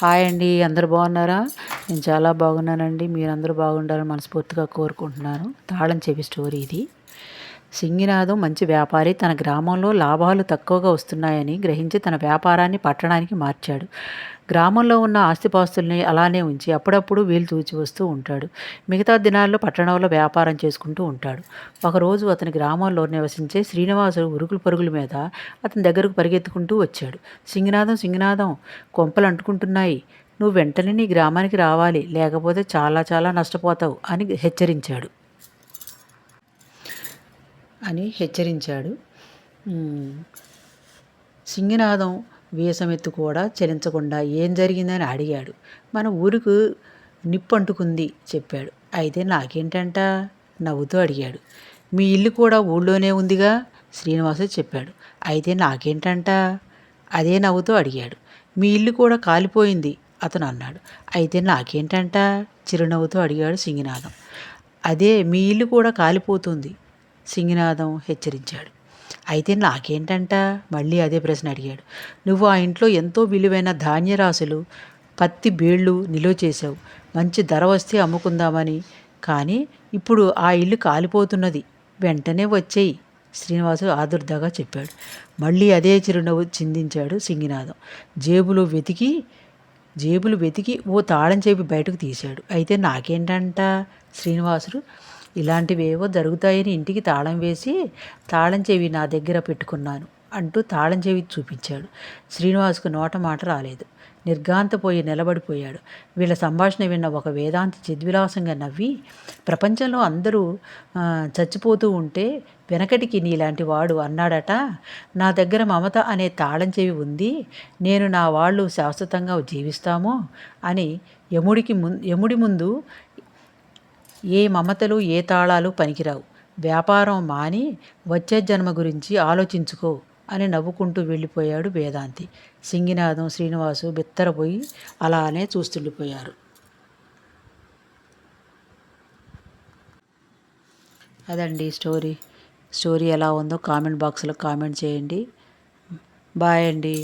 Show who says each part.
Speaker 1: Hi అండి, అందరూ బాగున్నారా? నేను చాలా బాగున్నానండి. మీరందరూ బాగుండాలని మనస్ఫూర్తిగా కోరుకుంటున్నాను. తాళం చెవి స్టోరీ ఇది. సింగినాథం మంచి వ్యాపారి. తన గ్రామంలో లాభాలు తక్కువగా వస్తున్నాయని గ్రహించి తన వ్యాపారాన్ని పట్టణానికి మార్చాడు. గ్రామంలో ఉన్న ఆస్తిపాస్తుల్ని అలానే ఉంచి అప్పుడప్పుడు వీలు తూచి వస్తూ ఉంటాడు. మిగతా దినాల్లో పట్టణంలో వ్యాపారం చేసుకుంటూ ఉంటాడు. ఒకరోజు అతని గ్రామంలో నివసించే శ్రీనివాసుడు ఉరుకులు పరుగుల మీద అతని దగ్గరకు పరిగెత్తుకుంటూ వచ్చాడు. సింగినాథం, సింగినాథం, కొంపలు అంటుకుంటున్నాయి. నువ్వు వెంటనే నీ గ్రామానికి రావాలి, లేకపోతే చాలా చాలా నష్టపోతావు అని హెచ్చరించాడు. సింగినాథం వీసమెత్తు కూడా చలించకుండా ఏం జరిగిందని అడిగాడు. మన ఊరికి నిప్పు అంటుకుంది చెప్పాడు. అయితే నాకేంటంట? నవ్వుతూ అడిగాడు. మీ ఇల్లు కూడా ఊళ్ళోనే ఉందిగా శ్రీనివాసు చెప్పాడు. అయితే నాకేంటంట? అదే నవ్వుతూ అడిగాడు. మీ ఇల్లు కూడా కాలిపోయింది అతను అన్నాడు. అయితే నాకేంటంట? చిరునవ్వుతో అడిగాడు సింగినాథం. అదే మీ ఇల్లు కూడా కాలిపోతుంది సింగినాథం హెచ్చరించాడు. అయితే నాకేంటంట? మళ్ళీ అదే ప్రశ్న అడిగాడు. నువ్వు ఆ ఇంట్లో ఎంతో విలువైన ధాన్యరాశులు, పత్తి బేళ్ళు నిలువ చేశావు. మంచి ధర వస్తే అమ్ముకుందామని. కానీ ఇప్పుడు ఆ ఇల్లు కాలిపోతున్నది. వెంటనే వచ్చేయి శ్రీనివాసు ఆదుర్దాగా చెప్పాడు. మళ్ళీ అదే చిరునవ్వు చిందించాడు సింగినాథం. జేబులు వెతికి ఓ తాళం చెవి బయటకు తీశాడు. అయితే నాకేంటంట? శ్రీనివాసుడు ఇలాంటివేవో జరుగుతాయని ఇంటికి తాళం వేసి తాళం చెవి నా దగ్గర పెట్టుకున్నాను అంటూ తాళం చెవి చూపించాడు. శ్రీనివాసుకు నోట మాట రాలేదు. నిర్ఘాంతపోయి నిలబడిపోయాడు. వీళ్ళ సంభాషణ విన్న ఒక వేదాంతి చిద్విలాసంగా నవ్వి, ప్రపంచంలో అందరూ చచ్చిపోతూ ఉంటే వెనకటికి నీలాంటి వాడు అన్నాడట, నా దగ్గర మమత అనే తాళం చెవి ఉంది, నేను నా వాళ్ళు శాశ్వతంగా జీవిస్తాము అని. యముడి ముందు ఏ మమతలు ఏ తాళాలు పనికిరావు. వ్యాపారం మాని వచ్చే జన్మ గురించి ఆలోచించుకో అని నవ్వుకుంటూ వెళ్ళిపోయాడు వేదాంతి. సింగినాథం, శ్రీనివాసు బిత్తరపోయి అలానే చూస్తుండిపోయారు. అదండి స్టోరీ ఎలా ఉందో కామెంట్ బాక్స్లో కామెంట్ చేయండి. బాయ్ అండి.